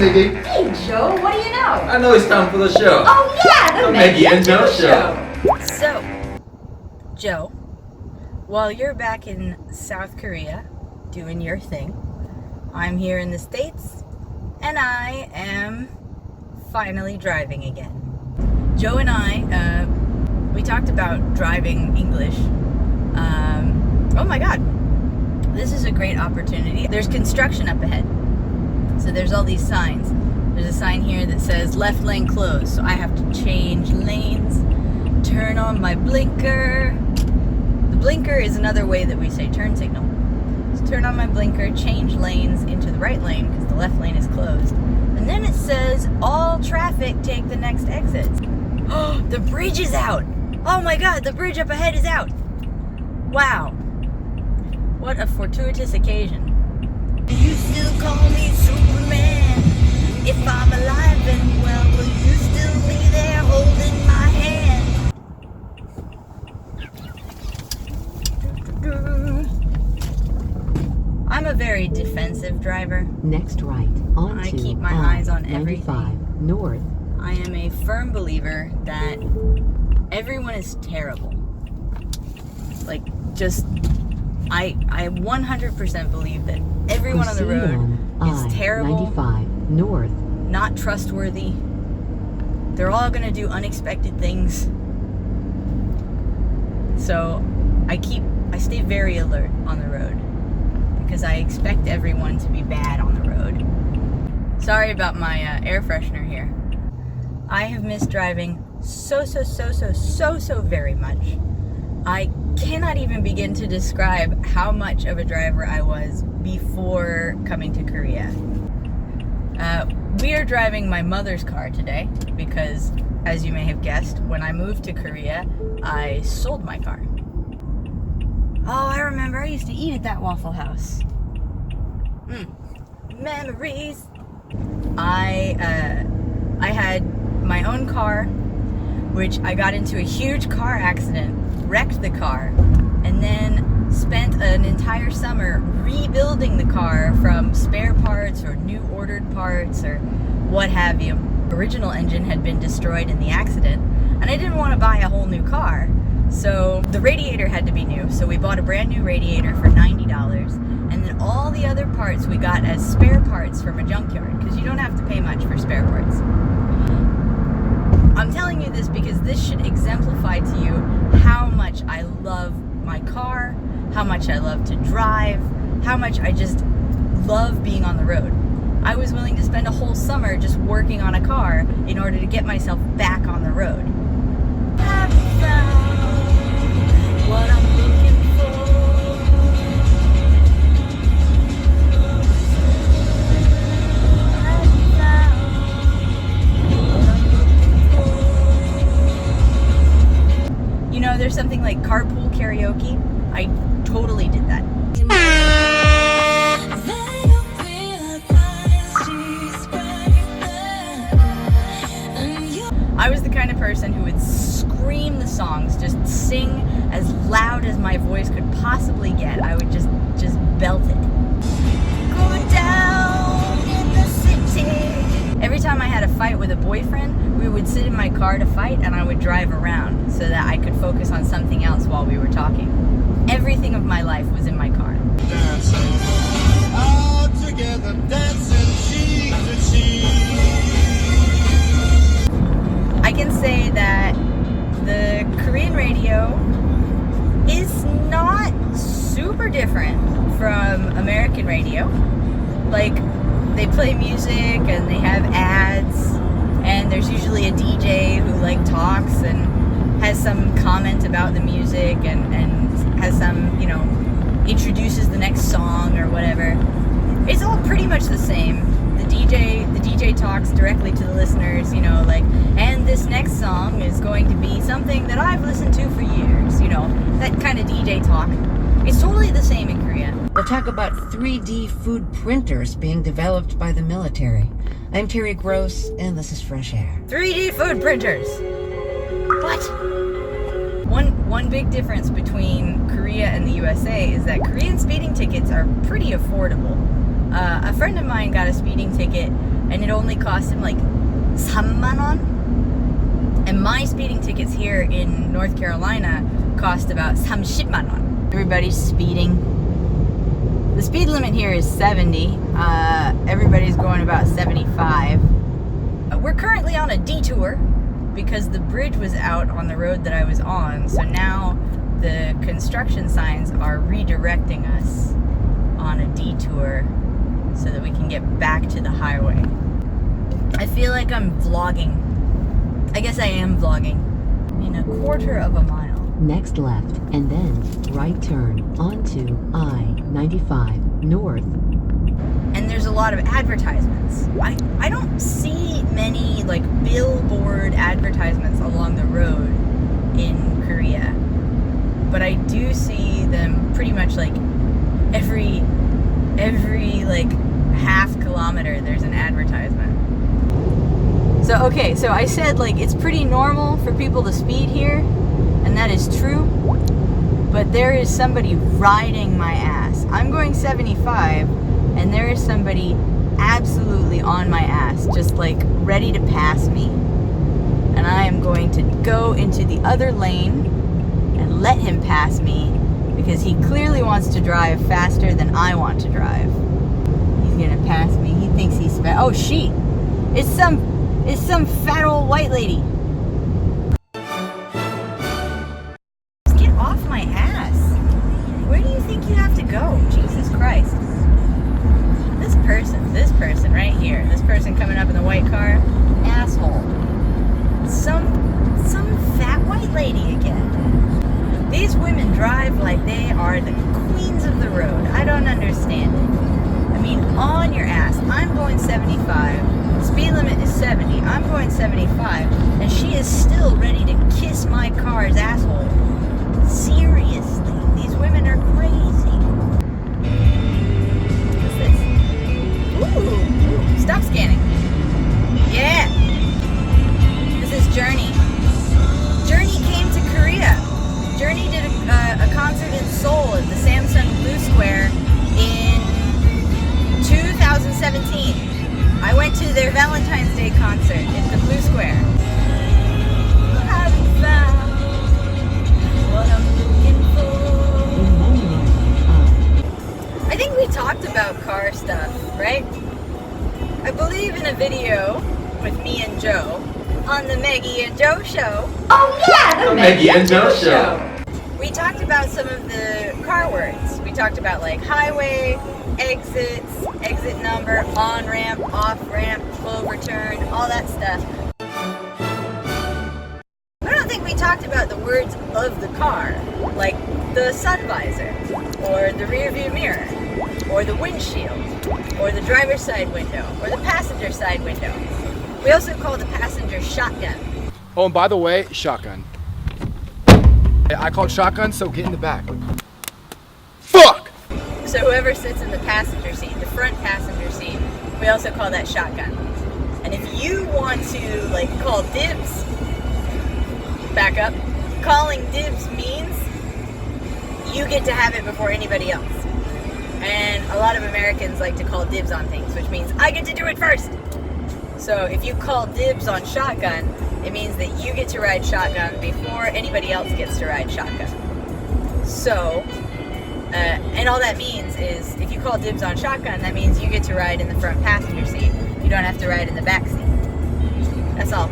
Meggie. Hey, Joe, what do you know? I know it's time for the show. Oh, yeah, the Megieenjo쇼. So, Joe, while you're back in South Korea doing your thing, I'm here in the States, and I am finally driving again. Joe and I, we talked about driving English. Oh my God, this is a great opportunity. There's construction up ahead. So there's all these signs. There's a sign here that says left lane closed. So I have to change lanes, turn on my blinker. The blinker is another way that we say turn signal. So turn on my blinker, change lanes into the right lane because the left lane is closed. And then it says all traffic take the next exit. Oh, the bridge is out. Oh my God, the bridge up ahead is out. Wow. What a fortuitous occasion. You still call me Superman. If I'm alive and well, will you still be there holding my hand? I'm a very defensive driver. Next right, onto I keep my eyes on 95 everything. north. I am a firm believer that everyone is terrible. Like, just, I 100% believe that everyone on the road is terrible, 95 north, not trustworthy. They're all gonna do unexpected things. So I stay very alert on the road because I expect everyone to be bad on the road. Sorry about my air freshener here. I have missed driving so very much. I cannot even begin to describe how much of a driver I was before coming to Korea. We are driving my mother's car today because, as you may have guessed, when I moved to Korea, I sold my car. Oh, I remember I used to eat at that Waffle House. Memories. I had my own car, which I got into a huge car accident, wrecked the car, and then spent an entire summer rebuilding the car from spare parts or new ordered parts or what have you. Original engine had been destroyed in the accident, and I didn't want to buy a whole new car. So the radiator had to be new, so we bought a brand new radiator for $90, and then all the other parts we got as spare parts from a junkyard, because you don't have to pay much for spare parts. I'm telling you this because this should exemplify to you how much I love my car, how much I love to drive, how much I just love being on the road. I was willing to spend a whole summer just working on a car in order to get myself back on the road. I found what I'm looking for. You know, there's something like carpool karaoke. I totally did that. I was the kind of person who would scream the songs, just sing as loud as my voice could possibly get. I would just belt it. Go down in the city. Every time I had a fight with a boyfriend, we would sit in my car to fight, and I would drive around so that I could focus on something else while we were talking. Everything of my life was in my car. Dancing all together, dancing cheek to cheek. I can say that the Korean radio is not super different from American radio. Like, they play music and they have ads, and there's usually a DJ who like talks and has some comment about the music and has some, you know, introduces the next song or whatever. It's all pretty much the same. The DJ talks directly to the listeners, you know, like, and this next song is going to be something that I've listened to for years, you know, that kind of DJ talk. It's totally the same in Korea. We'll talk about 3D food printers being developed by the military. I'm Terry Gross, and this is Fresh Air. 3D food printers. What? One big difference between Korea and the USA is that Korean speeding tickets are pretty affordable. A friend of mine got a speeding ticket and it only cost him like 3만 원. And my speeding tickets here in North Carolina cost about 30만 원. Everybody's speeding. The speed limit here is 70. Everybody's going about 75. We're currently on a detour because the bridge was out on the road that I was on. So now the construction signs are redirecting us on a detour so that we can get back to the highway. I feel like I'm vlogging. I guess I am vlogging in a quarter of a mile. Next left, and then right turn onto I-95 North. And there's a lot of advertisements. I don't see many like billboard advertisements along the road in Korea. But I do see them pretty much like every like half kilometer there's an advertisement. So okay, so I said like it's pretty normal for people to speed here, and that is true. But there is somebody riding my ass. I'm going 75, and there is somebody absolutely on my ass, just like ready to pass me. And I am going to go into the other lane and let him pass me because he clearly wants to drive faster than I want to drive. He's gonna pass me. He thinks he's fast. Oh, she. It's some fat old white lady. Just get off my ass. Where do you think you have to go? Jesus Christ. This person right here. This person coming up in the white car. Asshole. Some fat white lady again. These women drive like they are the queens of the road. I don't understand it. I mean, on your ass. I'm going 75. The speed limit is 70. I'm going 75. And she is still ready to kiss my car's asshole. Seriously. These women are crazy. What's this? Ooh. Stop scanning. Yeah. This is Journey. Journey came to Korea. Journey did a concert in Seoul at the Samsung Blue Square in 2017. I went to their Valentine's Day concert at the Blue Square. I haven't found what I'm looking for. I think we talked about car stuff, right? I believe in a video with me and Joe on the Megi앤조쇼. Oh yeah, the 메기앤조쇼. We talked about some of the car words. We talked about like highway, exits, exit number, on ramp, off ramp, clover turn, all that stuff. I don't think we talked about the words of the car, like the sun visor, or the rear view mirror, or the windshield, or the driver's side window, or the passenger side window. We also call the passenger shotgun. Oh, and by the way, shotgun. I called shotgun, so get in the back. Fuck! So whoever sits in the passenger seat, the front passenger seat, we also call that shotgun. And if you want to like call dibs, back up, calling dibs means you get to have it before anybody else. And a lot of Americans like to call dibs on things, which means I get to do it first. So if you call dibs on shotgun, it means that you get to ride shotgun before anybody else gets to ride shotgun. So, and all that means is if you call dibs on shotgun, that means you get to ride in the front passenger seat. You don't have to ride in the back seat. That's all.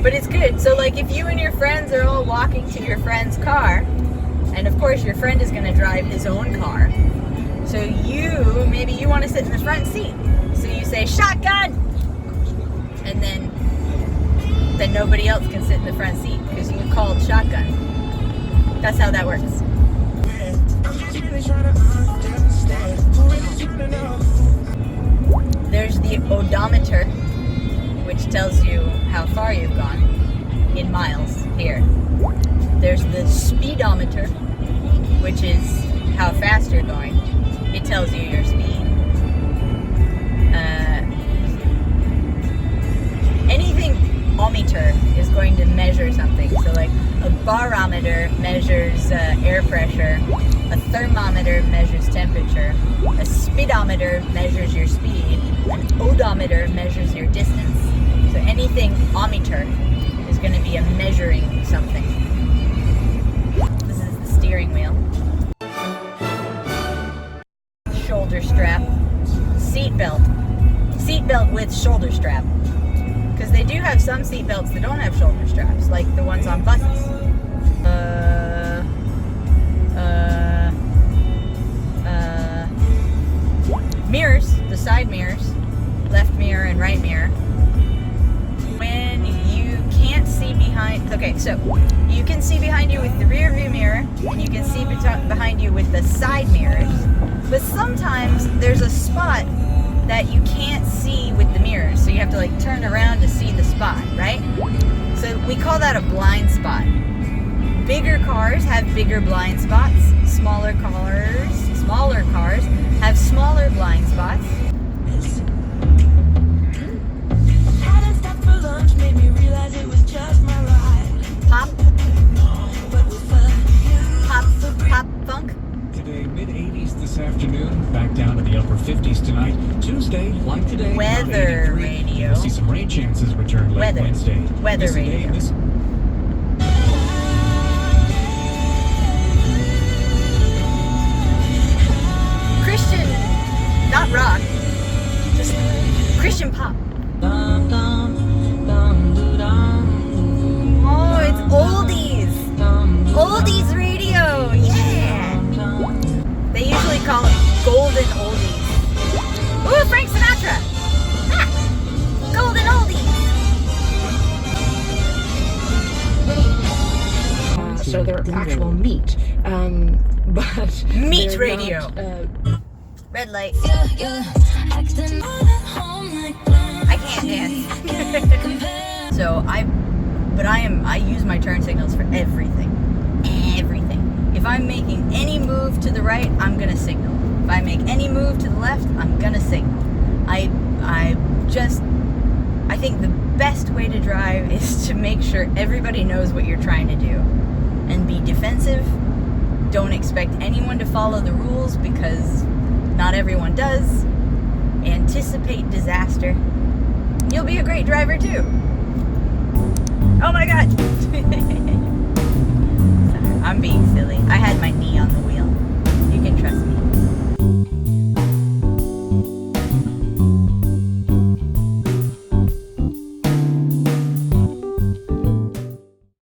But it's good. So like if you and your friends are all walking to your friend's car, and of course your friend is going to drive his own car. So maybe you want to sit in the front seat. So you say shotgun, and then nobody else can sit in the front seat because you called shotgun. That's how that works. There's the odometer, which tells you how far you've gone in miles here. There's the speedometer, which is how fast you're going. It tells you your speed. Anything ohmmeter is going to measure something. So like a barometer measures air pressure, a thermometer measures temperature, a speedometer speedometer measures your speed. An odometer measures your distance. So anything ohmmeter is going to be a measuring something. This is the steering wheel. Shoulder strap. Seatbelt. Seatbelt with shoulder strap. Because they do have some seatbelts that don't have shoulder straps, like the ones on buses. Mirrors, the side mirrors, left mirror and right mirror. When you can't see behind, okay, so you can see behind you with the rear view mirror, and you can see behind you with the side mirrors, but sometimes there's a spot that you can't see with the mirrors, so you have to like turn around to see the spot, right? So we call that a blind spot. Bigger cars have bigger blind spots. Smaller cars have smaller blind spots. Pop. Pop funk. Today, mid-80s this afternoon, back down to the upper 50s tonight. Tuesday, like today, Weather around 83. radio. We'll see some rain chances return late Weather. Wednesday. Weather This day, radio. this- Christian, not rock, just Christian pop. Oh, it's oldies. Oldies radio, yeah. They usually call it golden oldies. Ooh, Frank Sinatra. Ah, golden oldies. So they're actual meat. But Meat they're radio. not, Red light. I can't dance. So I use my turn signals for everything. Everything. If I'm making any move to the right, I'm gonna signal. If I make any move to the left, I'm gonna signal. I think the best way to drive is to make sure everybody knows what you're trying to do. And be defensive. Don't expect anyone to follow the rules because not everyone does. Anticipate disaster. You'll be a great driver too. Oh my god. Sorry, I'm being silly. I had my knee on the wheel.